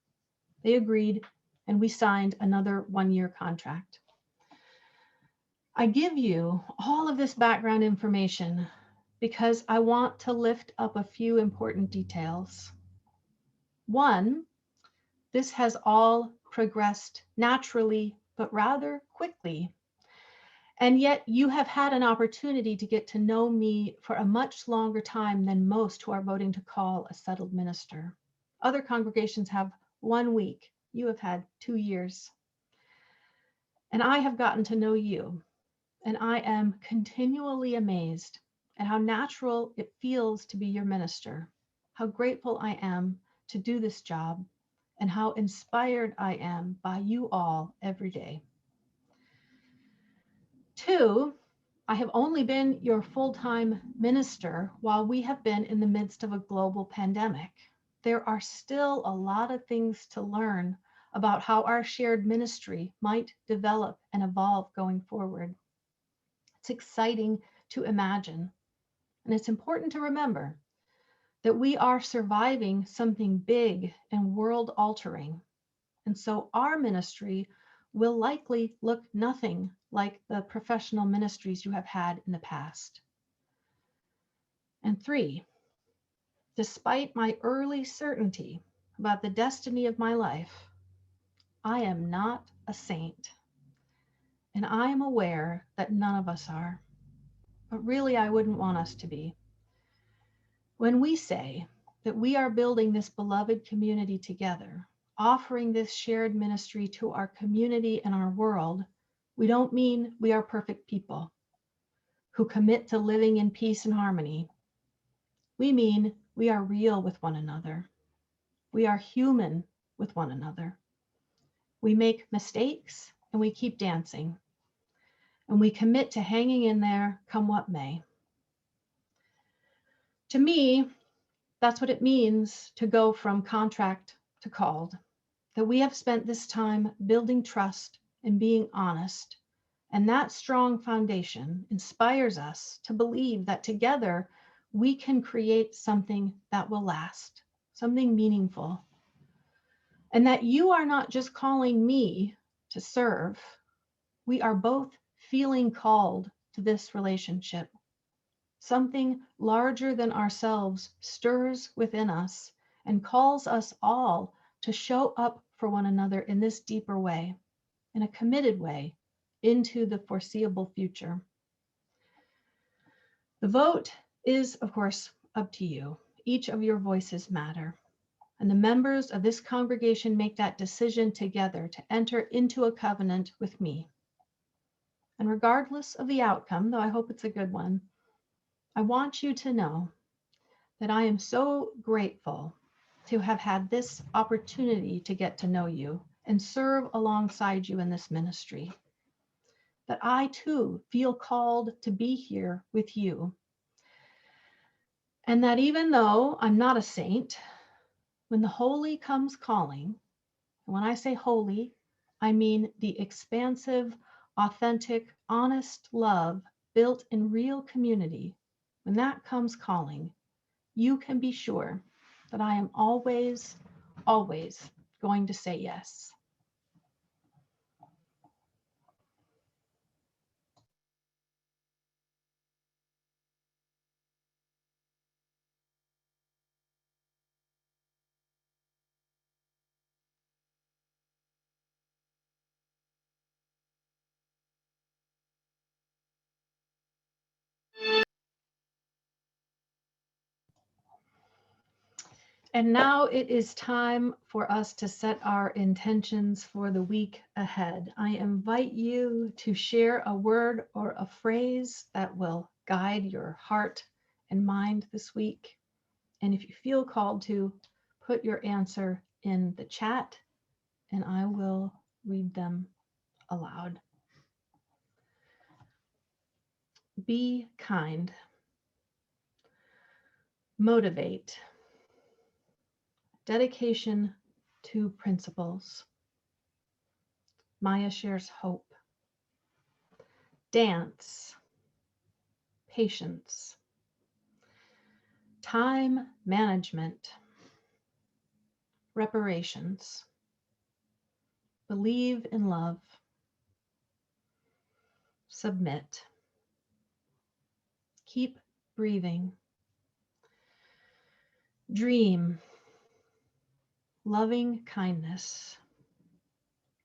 G: They agreed, and we signed another one-year contract. I give you all of this background information because I want to lift up a few important details. One, this has all progressed naturally, but rather quickly. And yet you have had an opportunity to get to know me for a much longer time than most who are voting to call a settled minister. Other congregations have 1 week. You have had 2 years. And I have gotten to know you, and I am continually amazed at how natural it feels to be your minister, how grateful I am to do this job, and how inspired I am by you all every day. 2, I have only been your full-time minister while we have been in the midst of a global pandemic. There are still a lot of things to learn about how our shared ministry might develop and evolve going forward. It's exciting to imagine, and it's important to remember that we are surviving something big and world-altering. And so our ministry will likely look nothing like the professional ministries you have had in the past. And 3, despite my early certainty about the destiny of my life, I am not a saint. And I am aware that none of us are. But really, I wouldn't want us to be. When we say that we are building this beloved community together, offering this shared ministry to our community and our world, we don't mean we are perfect people who commit to living in peace and harmony. We mean we are real with one another. We are human with one another. We make mistakes and we keep dancing. And we commit to hanging in there come what may. To me, that's what it means to go from contract to called, that we have spent this time building trust and being honest. And that strong foundation inspires us to believe that together we can create something that will last, something meaningful. And that you are not just calling me to serve, we are both feeling called to this relationship. Something larger than ourselves stirs within us and calls us all to show up for one another in this deeper way, in a committed way, into the foreseeable future. The vote is, of course, up to you. Each of your voices matter. And the members of this congregation make that decision together to enter into a covenant with me. And regardless of the outcome, though I hope it's a good one, I want you to know that I am so grateful to have had this opportunity to get to know you and serve alongside you in this ministry. That I too feel called to be here with you. And that even though I'm not a saint, when the holy comes calling, and when I say holy, I mean the expansive, authentic, honest love built in real community. When that comes calling, you can be sure that I am always, always going to say yes. And now it is time for us to set our intentions for the week ahead. I invite you to share a word or a phrase that will guide your heart and mind this week. And if you feel called to, put your answer in the chat and I will read them aloud. Be kind. Motivate. Dedication to principles. Maya shares hope. Dance. Patience. Time management. Reparations. Believe in love. Submit. Keep breathing. Dream. Loving kindness.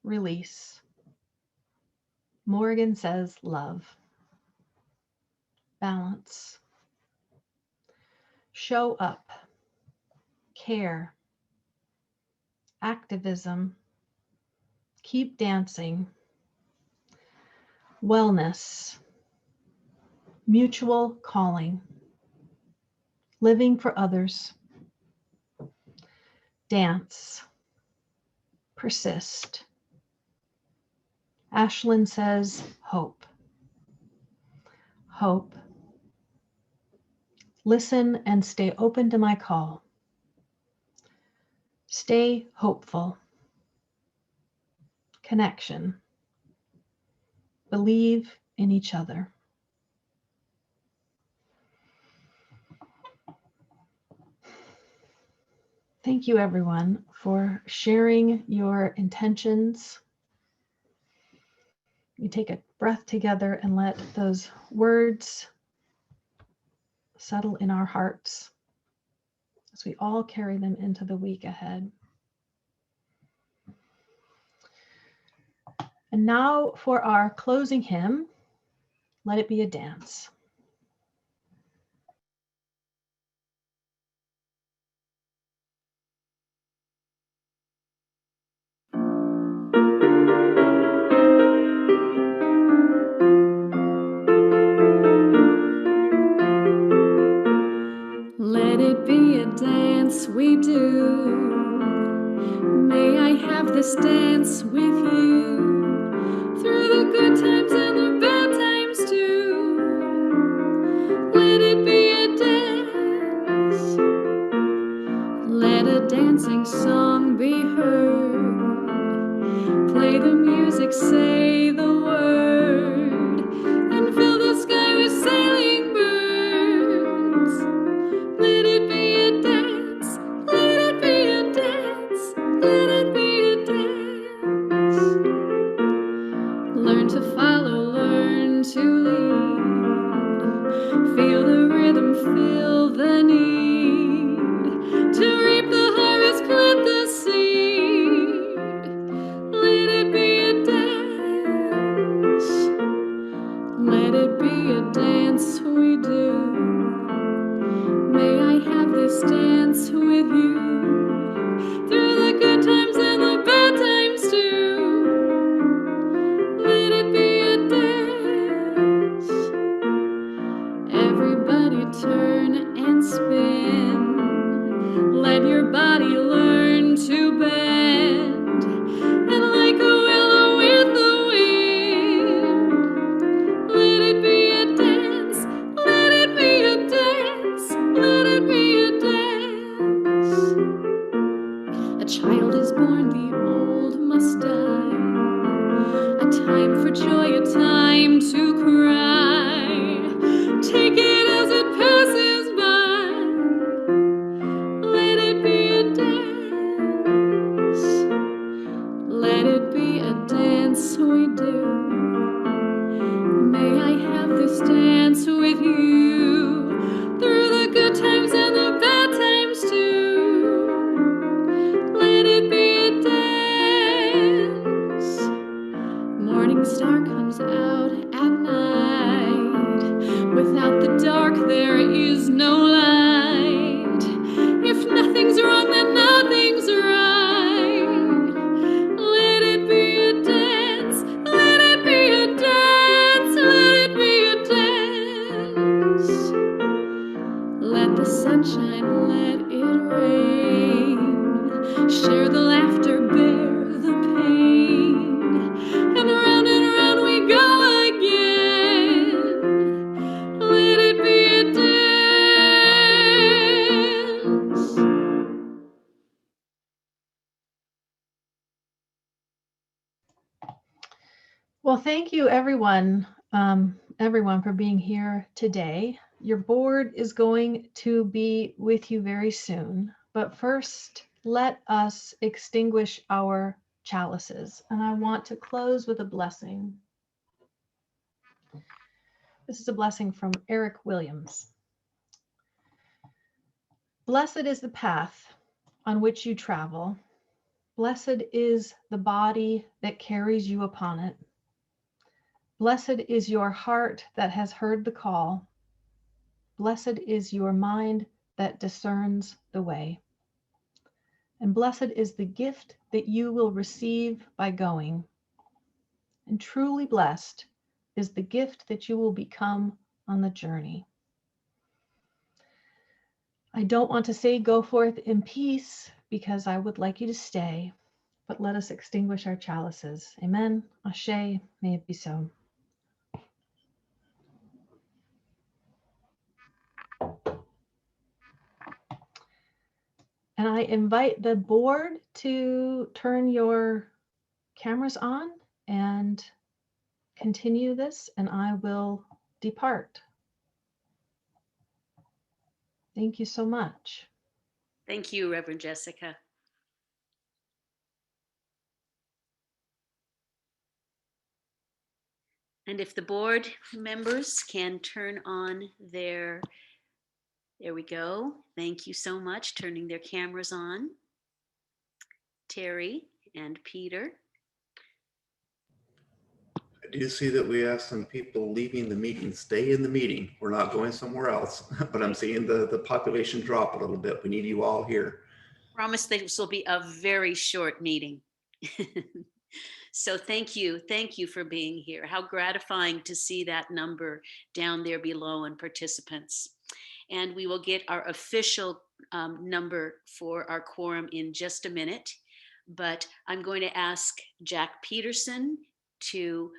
G: Release. Morgan says love. Balance. Show up. Care. Activism. Keep dancing. Wellness. Mutual calling. Living for others. Dance. Persist. Ashlyn says hope. Hope. Listen and stay open to my call. Stay hopeful. Connection. Believe in each other. Thank you, everyone, for sharing your intentions. You take a breath together and let those words settle in our hearts as we all carry them into the week ahead. And now for our closing hymn, Let It Be a Dance.
F: Let it be a dance we do. May I have this dance with you through the good times and the bad times too. Let it be a dance. Let a dancing song be heard. Play the music, say the word, and fill the sky with sailing birds. Let it be a dance, let it be a dance, let it be a dance. Learn to follow, learn to lead. Feel the rhythm, feel the need. To reap the harvest, plant the seed. Let it be a dance. Let it be a dance we do. May I have this dance with you through the good times and the bad times too. Let it be a dance. Everybody turn and spin. Let your body learn to bend. And like a willow with the wind, let it be a dance. Let it be a dance. Let it be a dance.
G: Well, thank you, everyone, for being here today. Your board is going to be with you very soon, but first, let us extinguish our chalices. And I want to close with a blessing. This is a blessing from Eric Williams. Blessed is the path on which you travel. Blessed is the body that carries you upon it. Blessed is your heart that has heard the call. Blessed is your mind that discerns the way. And blessed is the gift that you will receive by going. And truly blessed is the gift that you will become on the journey. I don't want to say go forth in peace because I would like you to stay, but let us extinguish our chalices. Amen. Ashe, may it be so. And I invite the board to turn your cameras on and continue this, and I will depart. Thank you so much.
I: Thank you, Reverend Jessica. And if the board members can turn on there we go. Thank you so much, turning their cameras on. Terry and Peter.
A: I do see that we have some people leaving the meeting. Stay in the meeting. We're not going somewhere else, but I'm seeing the population drop a little bit. We need you all here.
I: Promise this will be a very short meeting. So thank you for being here. How gratifying to see that number down there below and participants. And we will get our official number for our quorum in just a minute, but I'm going to ask Jack Peterson to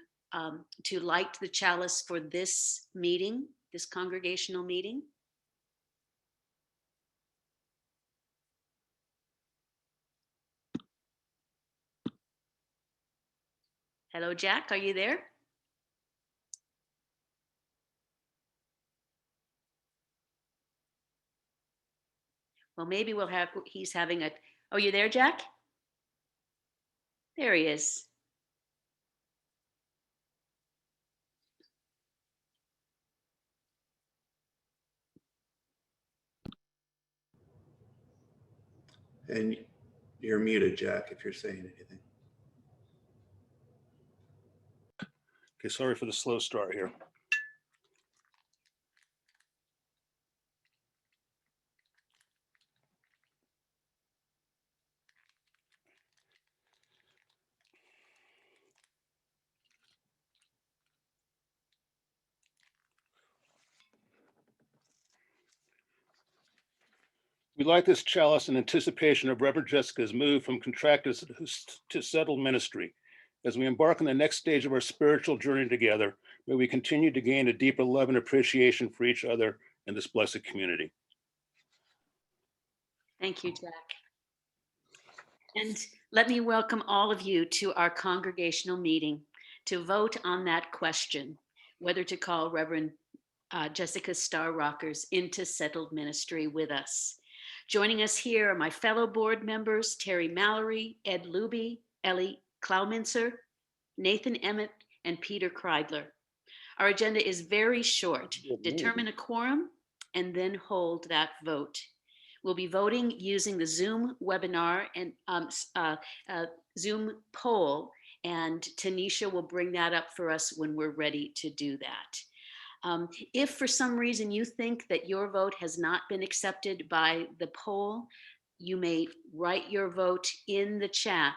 I: light the chalice for this meeting, this congregational meeting. Hello, Jack, are you there? Well, maybe he's having a, oh, you there, Jack? There he is.
A: And you're muted, Jack, if you're saying anything.
J: Okay, sorry for the slow start here. We light this chalice in anticipation of Reverend Jessica's move from contracted to settled ministry. As we embark on the next stage of our spiritual journey together, may we continue to gain a deeper love and appreciation for each other in this blessed community.
I: Thank you, Jack. And let me welcome all of you to our congregational meeting to vote on that question, whether to call Reverend Jessica Starr Rockers into settled ministry with us. Joining us here are my fellow board members, Terry Mallory, Ed Luby, Ellie Klauminser, Nathan Emmett, and Peter Kreidler. Our agenda is very short. Determine a quorum and then hold that vote. We'll be voting using the Zoom webinar and Zoom poll, and Tanisha will bring that up for us when we're ready to do that. If for some reason you think that your vote has not been accepted by the poll, you may write your vote in the chat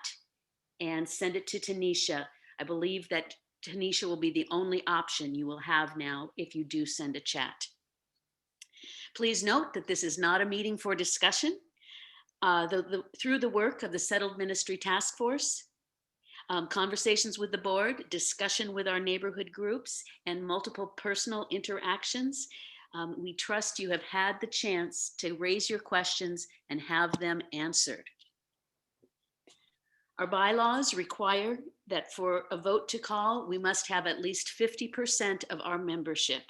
I: and send it to Tanisha. I believe that Tanisha will be the only option you will have now if you do send a chat. Please note that this is not a meeting for discussion. Through the work of the Settled Ministry Task Force, conversations with the board, discussion with our neighborhood groups, and multiple personal interactions, we trust you have had the chance to raise your questions and have them answered. Our bylaws require that for a vote to call, we must have at least 50% of our membership.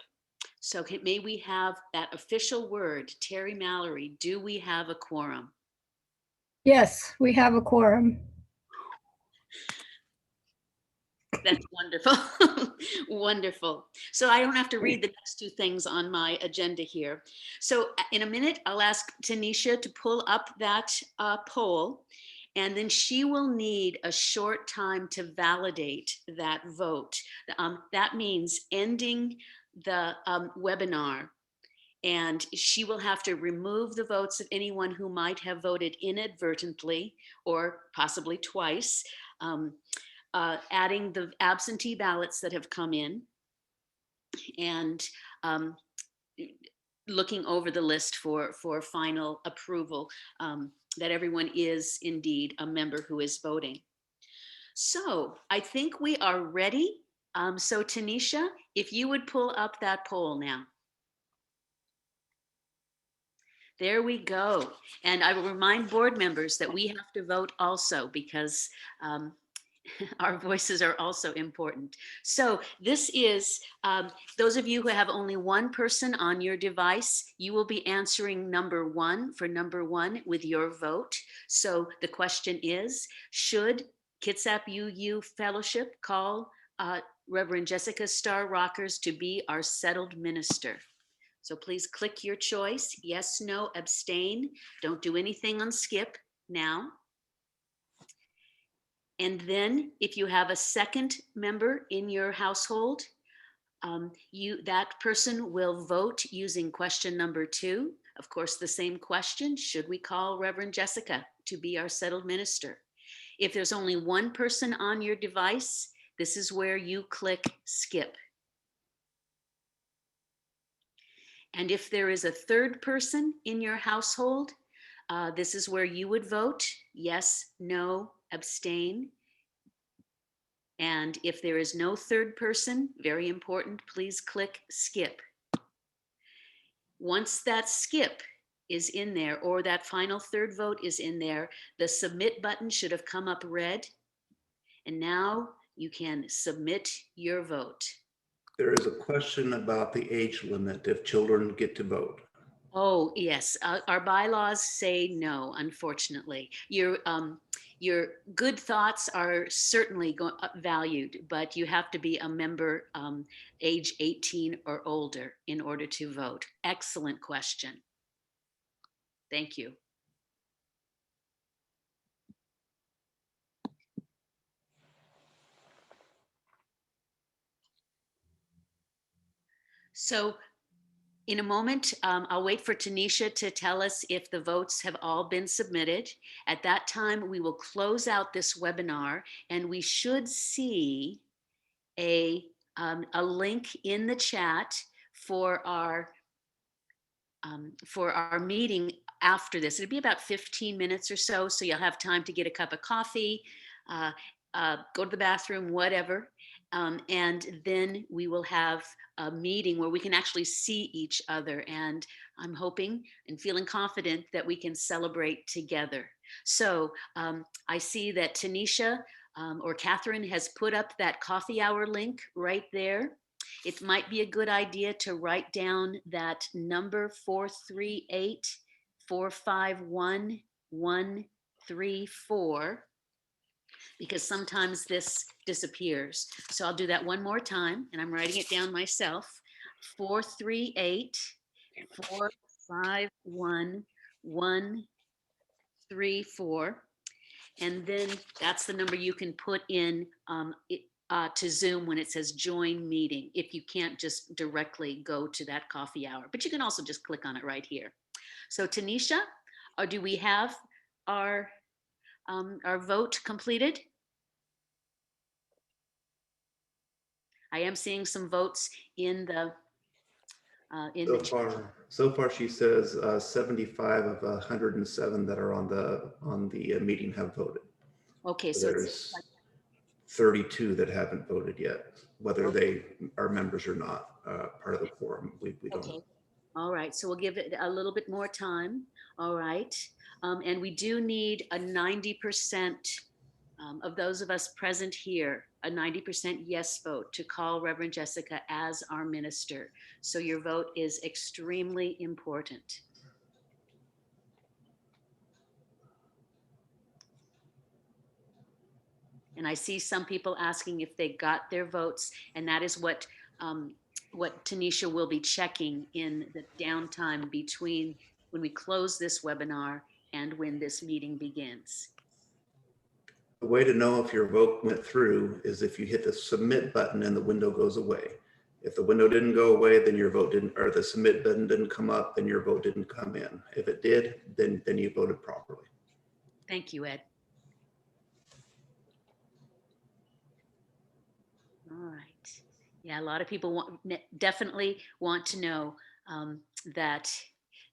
I: So may we have that official word? Terry Mallory, do we have a quorum?
K: Yes, we have a quorum.
I: That's wonderful. Wonderful. So I don't have to read the next two things on my agenda here. So in a minute, I'll ask Tanisha to pull up that poll, and then she will need a short time to validate that vote. That means ending the webinar, and she will have to remove the votes of anyone who might have voted inadvertently or possibly twice. Adding the absentee ballots that have come in, and looking over the list for final approval that everyone is indeed a member who is voting. So I think we are ready. So Tanisha, if you would pull up that poll now. There we go. And I will remind board members that we have to vote also, because our voices are also important. So this is, those of you who have only one person on your device, you will be answering number one with your vote. So the question is, should Kitsap UU Fellowship call Reverend Jessica Starr Rockers to be our settled minister? So please click your choice, yes, no, abstain. Don't do anything on skip now. And then if you have a second member in your household, that person will vote using question number 2. Of course, the same question, should we call Reverend Jessica to be our settled minister? If there's only one person on your device, this is where you click skip. And if there is a third person in your household, this is where you would vote yes, no, abstain. And if there is no third person, very important, please click skip. Once that skip is in there, or that final third vote is in there, the submit button should have come up red. And now you can submit your vote.
A: There is a question about the age limit if children get to vote.
I: Oh, yes. Our bylaws say no, unfortunately. Your good thoughts are certainly valued, but you have to be a member age 18 or older in order to vote. Excellent question. Thank you. So in a moment, I'll wait for Tanisha to tell us if the votes have all been submitted. At that time, we will close out this webinar, and we should see a link in the chat for our meeting after this. It'll be about 15 minutes or so, so you'll have time to get a cup of coffee, go to the bathroom, whatever. And then we will have a meeting where we can actually see each other. And I'm hoping and feeling confident that we can celebrate together. So I see that Tanisha or Catherine has put up that coffee hour link right there. It might be a good idea to write down that number 438-451-134, because sometimes this disappears. So I'll do that one more time, and I'm writing it down myself. 438-451-134. And then that's the number you can put in to Zoom when it says join meeting, if you can't just directly go to that coffee hour. But you can also just click on it right here. So Tanisha, or do we have our vote completed? I am seeing some votes in the
A: So far, she says 75 of 107 that are on the meeting have voted.
I: Okay,
A: so there's 32 that haven't voted yet, whether they are members or not, part of the quorum. We don't know.
I: All right, so we'll give it a little bit more time. All right, and we do need a 90% of those of us present here, a 90% yes vote to call Reverend Jessica as our minister. So your vote is extremely important. And I see some people asking if they got their votes, and that is what Tanisha will be checking in the downtime between when we close this webinar and when this meeting begins.
A: The way to know if your vote went through is if you hit the submit button and the window goes away. If the window didn't go away, then your vote didn't, or the submit button didn't come up, then your vote didn't come in. If it did, then you voted properly.
I: Thank you, Ed. All right. Yeah, a lot of people definitely want to know that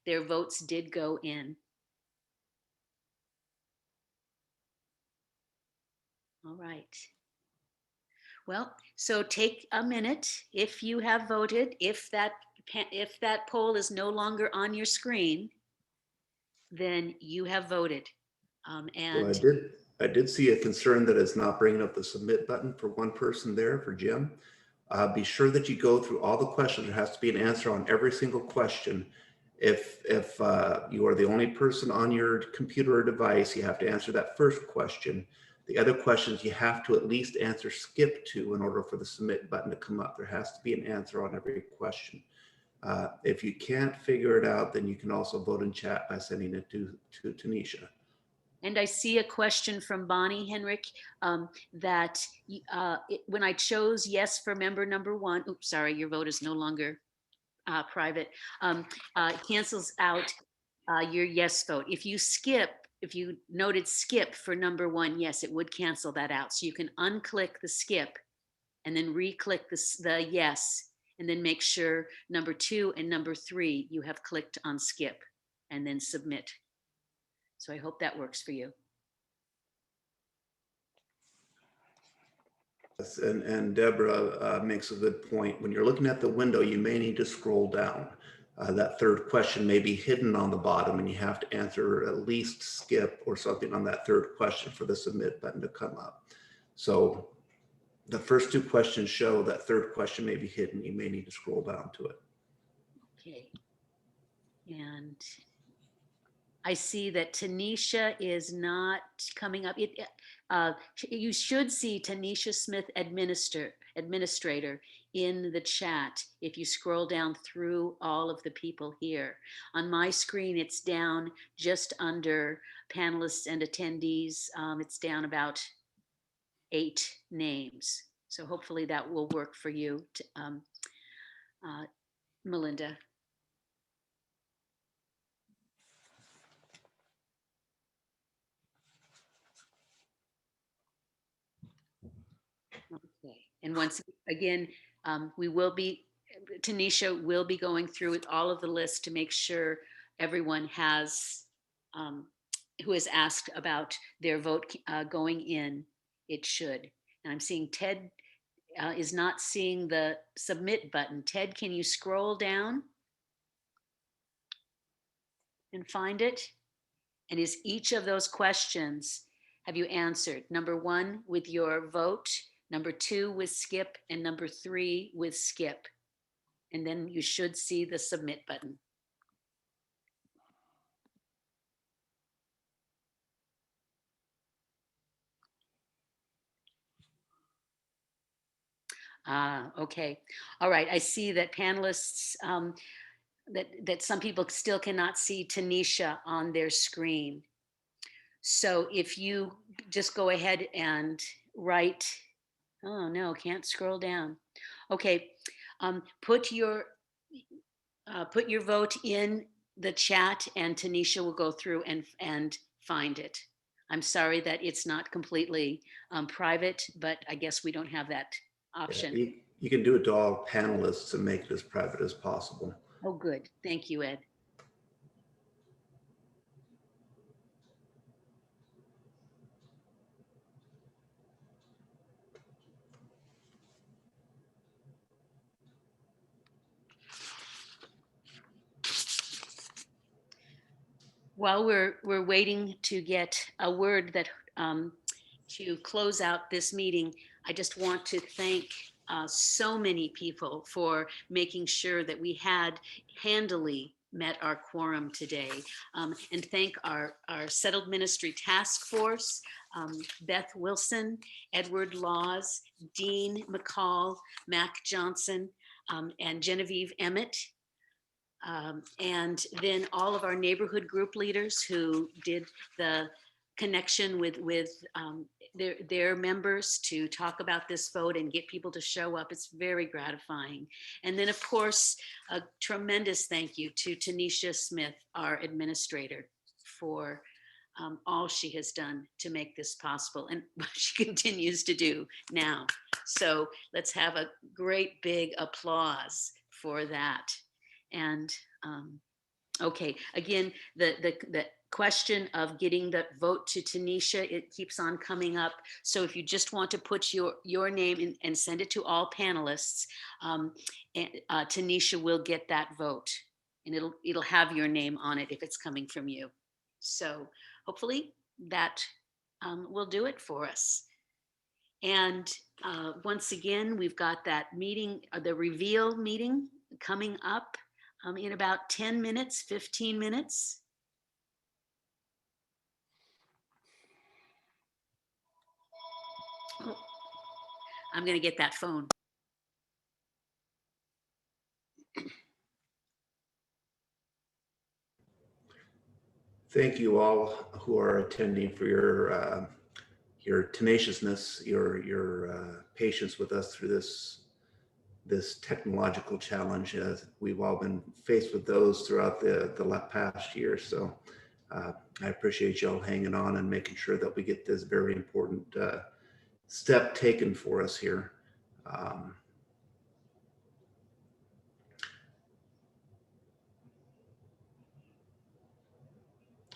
I: their votes did go in. All right. Well, so take a minute if you have voted. If that poll is no longer on your screen, then you have voted. And
A: So I did see a concern that it's not bringing up the submit button for one person there, for Jim. Be sure that you go through all the questions. There has to be an answer on every single question. If you are the only person on your computer or device, you have to answer that first question. The other questions you have to at least answer skip to in order for the submit button to come up. There has to be an answer on every question. If you can't figure it out, then you can also vote in chat by sending it to Tanisha.
I: And I see a question from Bonnie Henrik that when I chose yes for member number 1, oops, sorry, your vote is no longer private, cancels out your yes vote. If you noted skip for number 1, yes, it would cancel that out. So you can unclick the skip and then re-click the yes, and then make sure number 2 and number 3 you have clicked on skip and then submit. So I hope that works for you.
A: And Deborah makes a good point. When you're looking at the window, you may need to scroll down. That third question may be hidden on the bottom, and you have to answer at least skip or something on that third question for the submit button to come up. So the first 2 questions show that third question may be hidden. You may need to scroll down to it.
I: Okay. And I see that Tanisha is not coming up. You should see Tanisha Smith administrator in the chat if you scroll down through all of the people here. On my screen, it's down just under panelists and attendees. It's down about 8 names. So hopefully that will work for you, Melinda. Okay. And once again, Tanisha will be going through all of the lists to make sure everyone has, who has asked about their vote going in, it should. And I'm seeing Ted is not seeing the submit button. Ted, can you scroll down and find it? And is each of those questions, have you answered? Number 1 with your vote, number 2 with skip, and number 3 with skip. And then you should see the submit button. Okay. All right. I see that panelists, that some people still cannot see Tanisha on their screen. So if you just go ahead and write, oh no, can't scroll down. Okay. Put your vote in the chat and Tanisha will go through and find it. I'm sorry that it's not completely private, but I guess we don't have that option.
A: Yeah, you can do it to all panelists and make it as private as possible.
I: Oh, good. Thank you, Ed. While we're waiting to get a word that to close out this meeting, I just want to thank so many people for making sure that we had handily met our quorum today. And thank our Settled Ministry Task Force, Beth Wilson, Edward Laws, Dean McCall, Mac Johnson, and Genevieve Emmett. And then all of our neighborhood group leaders who did the connection with their members to talk about this vote and get people to show up. It's very gratifying. And then, of course, a tremendous thank you to Tanisha Smith, our administrator, for all she has done to make this possible and what she continues to do now. So let's have a great big applause for that. And okay, again, the question of getting the vote to Tanisha, it keeps on coming up. So if you just want to put your name in and send it to all panelists, Tanisha will get that vote, and it'll have your name on it if it's coming from you. So hopefully that will do it for us. And once again, we've got that meeting, the reveal meeting coming up in about 10 minutes, 15 minutes. Oh, I'm going to get that phone.
A: Thank you all who are attending for your tenaciousness, your patience with us through this technological challenge. We've all been faced with those throughout the past year. So I appreciate y'all hanging on and making sure that we get this very important step taken for us here.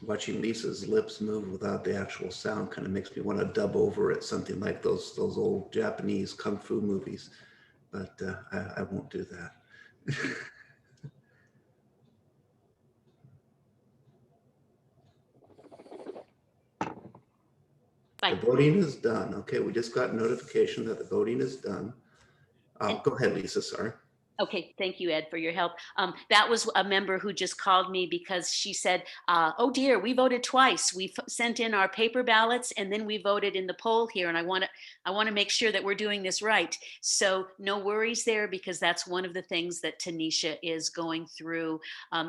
A: Watching Lisa's lips move without the actual sound kind of makes me want to dub over it, something like those old Japanese kung fu movies, but I won't do that.
I: Bye.
A: The voting is done. Okay, we just got notification that the voting is done. Go ahead, Lisa, sorry.
I: Okay, thank you, Ed, for your help. That was a member who just called me because she said, oh dear, we voted twice. We sent in our paper ballots and then we voted in the poll here. And I want to make sure that we're doing this right. So no worries there, because that's one of the things that Tanisha is going through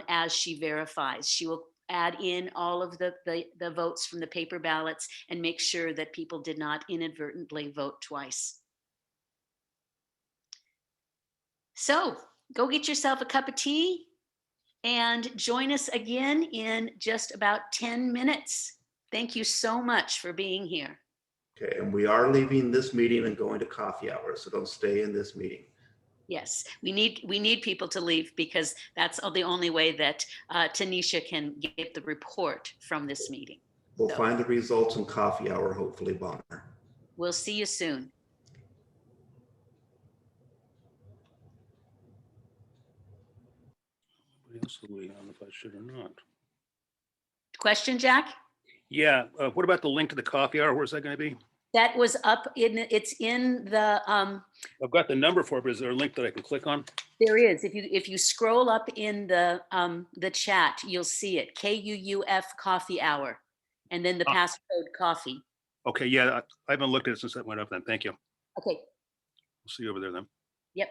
I: as she verifies. She will add in all of the votes from the paper ballots and make sure that people did not inadvertently vote twice. So go get yourself a cup of tea and join us again in just about 10 minutes. Thank you so much for being here.
A: Okay, and we are leaving this meeting and going to coffee hour, so don't stay in this meeting.
I: Yes, we need people to leave, because that's the only way that Tanisha can get the report from this meeting.
A: We'll find the results in coffee hour, hopefully, Bonner.
I: We'll see you soon.
J: What else are we on, if I should or not?
I: Question, Jack?
J: Yeah, what about the link to the coffee hour? Where's that going to be?
I: That was up it's in the
J: I've got the number for it, but is there a link that I can click on?
I: There is. If you scroll up in the chat, you'll see it. KUUF coffee hour, and then the passcode coffee.
J: Okay, yeah, I haven't looked at it since that went up then. Thank you.
I: Okay.
J: We'll see you over there then.
I: Yep.